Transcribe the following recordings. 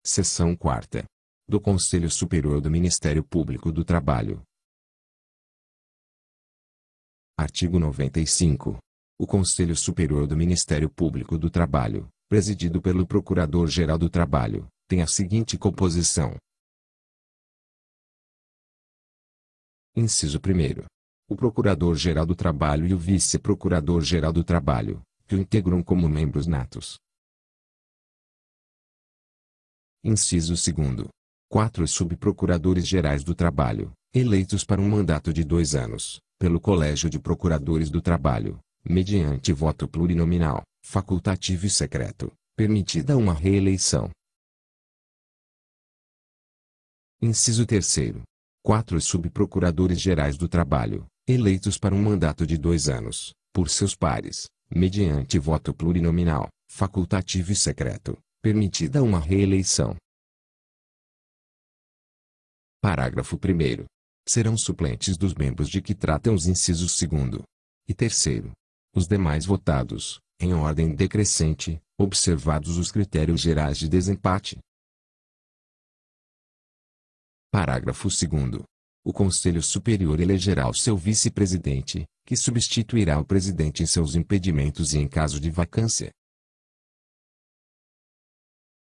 Seção 4ª. Do Conselho Superior do Ministério Público do Trabalho. Artigo 95. O Conselho Superior do Ministério Público do Trabalho, presidido pelo Procurador-Geral do Trabalho, tem a seguinte composição. Inciso 1º. O Procurador-Geral do Trabalho e o Vice-Procurador-Geral do Trabalho, que o integram como membros natos. Inciso 2º. 4 subprocuradores-gerais do Trabalho, eleitos para um mandato de 2 anos, pelo Colégio de Procuradores do Trabalho, mediante voto plurinominal, facultativo e secreto, permitida uma reeleição. Inciso 3º. 4 subprocuradores-gerais do Trabalho, eleitos para um mandato de 2 anos, por seus pares, mediante voto plurinominal, facultativo e secreto, permitida uma reeleição. Parágrafo 1º. Serão suplentes dos membros de que tratam os incisos 2º e 3º. Os demais votados, em ordem decrescente, observados os critérios gerais de desempate. Parágrafo 2º. O Conselho Superior elegerá o seu vice-presidente, que substituirá o presidente em seus impedimentos e em caso de vacância.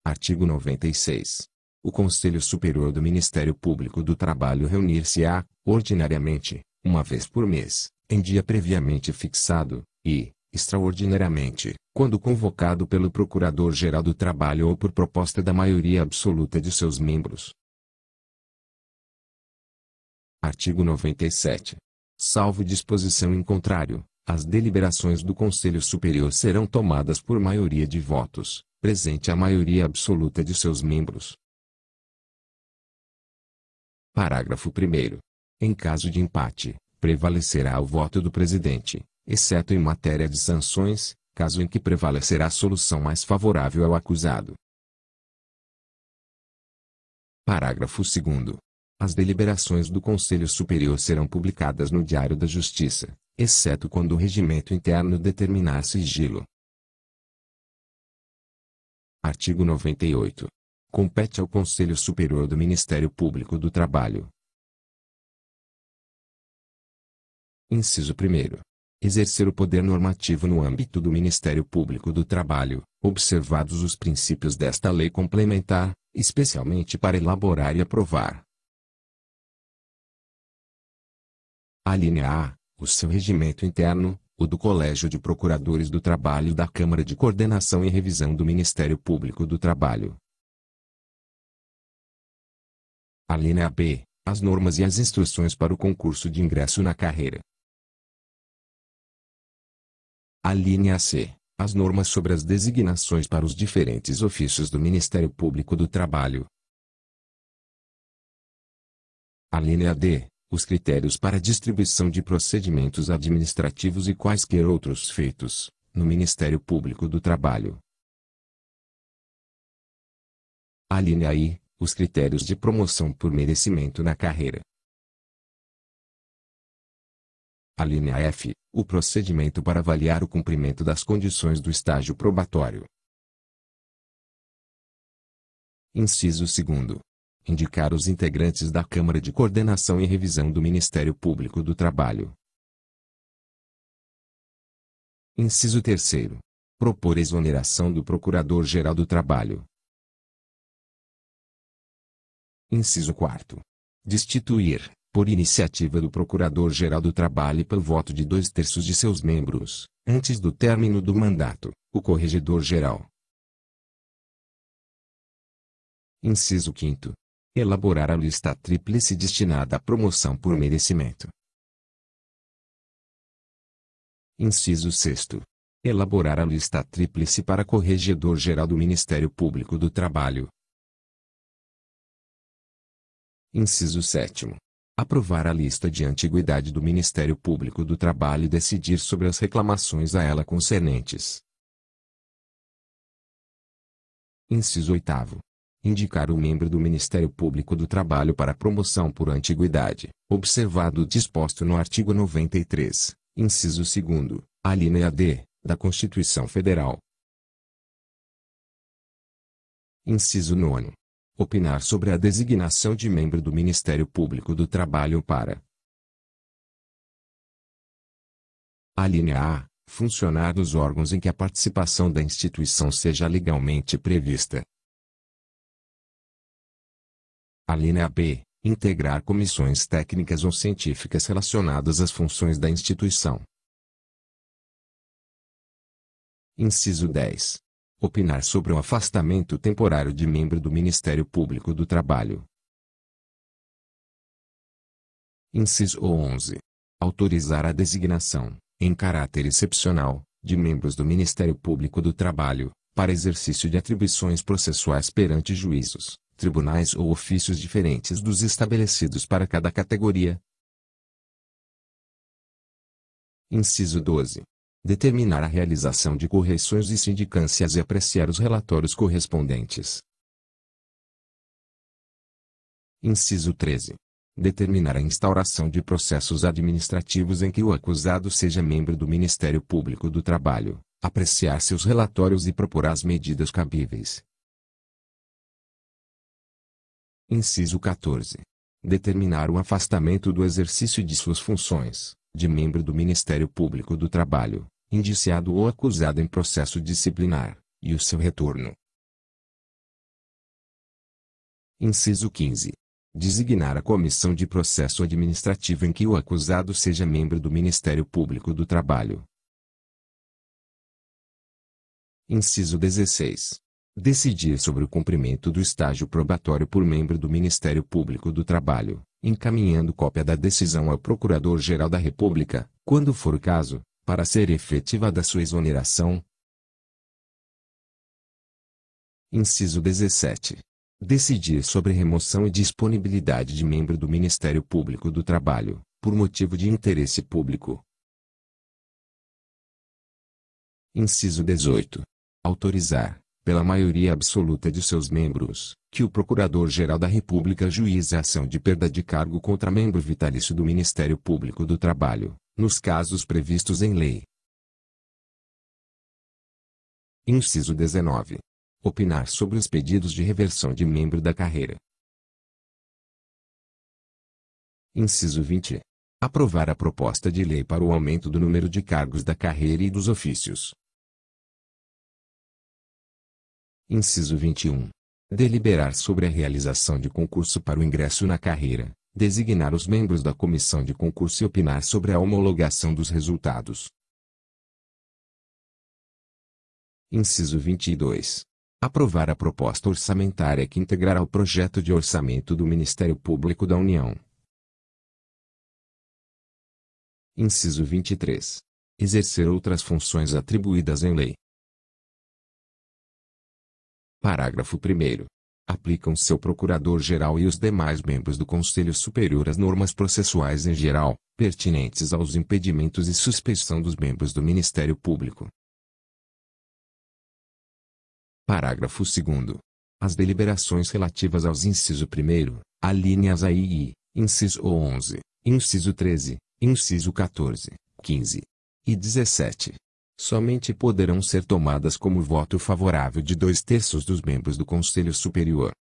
Artigo 96. O Conselho Superior do Ministério Público do Trabalho reunir-se-á, ordinariamente, uma vez por mês, em dia previamente fixado, e, extraordinariamente, quando convocado pelo Procurador-Geral do Trabalho ou por proposta da maioria absoluta de seus membros. Artigo 97. Salvo disposição em contrário, as deliberações do Conselho Superior serão tomadas por maioria de votos, presente a maioria absoluta de seus membros. Parágrafo 1º. Em caso de empate, prevalecerá o voto do presidente, exceto em matéria de sanções, caso em que prevalecerá a solução mais favorável ao acusado. Parágrafo 2º. As deliberações do Conselho Superior serão publicadas no Diário da Justiça, exceto quando o regimento interno determinar sigilo. Artigo 98. Compete ao Conselho Superior do Ministério Público do Trabalho. Inciso 1º. Exercer o poder normativo no âmbito do Ministério Público do Trabalho, observados os princípios desta lei complementar, especialmente para elaborar e aprovar. Alínea A. O seu regimento interno, o do Colégio de Procuradores do Trabalho e da Câmara de Coordenação e Revisão do Ministério Público do Trabalho. Alínea B. As normas e as instruções para o concurso de ingresso na carreira. Alínea C. As normas sobre as designações para os diferentes ofícios do Ministério Público do Trabalho. Alínea D. Os critérios para a distribuição de procedimentos administrativos e quaisquer outros feitos, no Ministério Público do Trabalho. Alínea I. Os critérios de promoção por merecimento na carreira. Alínea F. O procedimento para avaliar o cumprimento das condições do estágio probatório. Inciso 2º. Indicar os integrantes da Câmara de Coordenação e Revisão do Ministério Público do Trabalho. Inciso 3º. Propor exoneração do Procurador-Geral do Trabalho. Inciso 4º. Destituir, por iniciativa do Procurador-Geral do Trabalho e pelo voto de 2/3 de seus membros, antes do término do mandato, o Corregedor-Geral. Inciso 5º. Elaborar a lista tríplice destinada à promoção por merecimento. Inciso 6º. Elaborar a lista tríplice para Corregedor-Geral do Ministério Público do Trabalho. Inciso 7º. Aprovar a lista de antiguidade do Ministério Público do Trabalho e decidir sobre as reclamações a ela concernentes. Inciso 8º. Indicar o membro do Ministério Público do Trabalho para promoção por antiguidade, observado o disposto no artigo 93, Inciso 2º, alínea D, da Constituição Federal. Inciso 9º. Opinar sobre a designação de membro do Ministério Público do Trabalho para: alínea A, funcionar nos órgãos em que a participação da instituição seja legalmente prevista. Alínea B, integrar comissões técnicas ou científicas relacionadas às funções da instituição. Inciso 10. Opinar sobre o afastamento temporário de membro do Ministério Público do Trabalho. Inciso 11. Autorizar a designação, em caráter excepcional, de membros do Ministério Público do Trabalho, para exercício de atribuições processuais perante juízos, tribunais ou ofícios diferentes dos estabelecidos para cada categoria. Inciso 12. Determinar a realização de correções e sindicâncias e apreciar os relatórios correspondentes. Inciso 13. Determinar a instauração de processos administrativos em que o acusado seja membro do Ministério Público do Trabalho, apreciar seus relatórios e propor as medidas cabíveis. Inciso 14. Determinar o afastamento do exercício de suas funções, de membro do Ministério Público do Trabalho, indiciado ou acusado em processo disciplinar, e o seu retorno. Inciso 15. Designar a comissão de processo administrativo em que o acusado seja membro do Ministério Público do Trabalho. Inciso 16. Decidir sobre o cumprimento do estágio probatório por membro do Ministério Público do Trabalho, encaminhando cópia da decisão ao Procurador-Geral da República, quando for o caso, para ser efetivada sua exoneração. Inciso 17. Decidir sobre remoção e disponibilidade de membro do Ministério Público do Trabalho, por motivo de interesse público. Inciso 18. Autorizar, pela maioria absoluta de seus membros, que o Procurador-Geral da República ajuíze a ação de perda de cargo contra membro vitalício do Ministério Público do Trabalho, nos casos previstos em lei. Inciso 19. Opinar sobre os pedidos de reversão de membro da carreira. Inciso 20. Aprovar a proposta de lei para o aumento do número de cargos da carreira e dos ofícios. Inciso 21. Deliberar sobre a realização de concurso para o ingresso na carreira, designar os membros da comissão de concurso e opinar sobre a homologação dos resultados. Inciso 22. Aprovar a proposta orçamentária que integrará o projeto de orçamento do Ministério Público da União. Inciso 23. Exercer outras funções atribuídas em lei. Parágrafo 1º. Aplicam-se ao Procurador-Geral e os demais membros do Conselho Superior as normas processuais em geral, pertinentes aos impedimentos e suspeição dos membros do Ministério Público. Parágrafo 2º. As deliberações relativas aos inciso 1º, alíneas A e I, inciso 11, inciso 13, inciso 14, 15 e 17, somente poderão ser tomadas como voto favorável de 2/3 dos membros do Conselho Superior.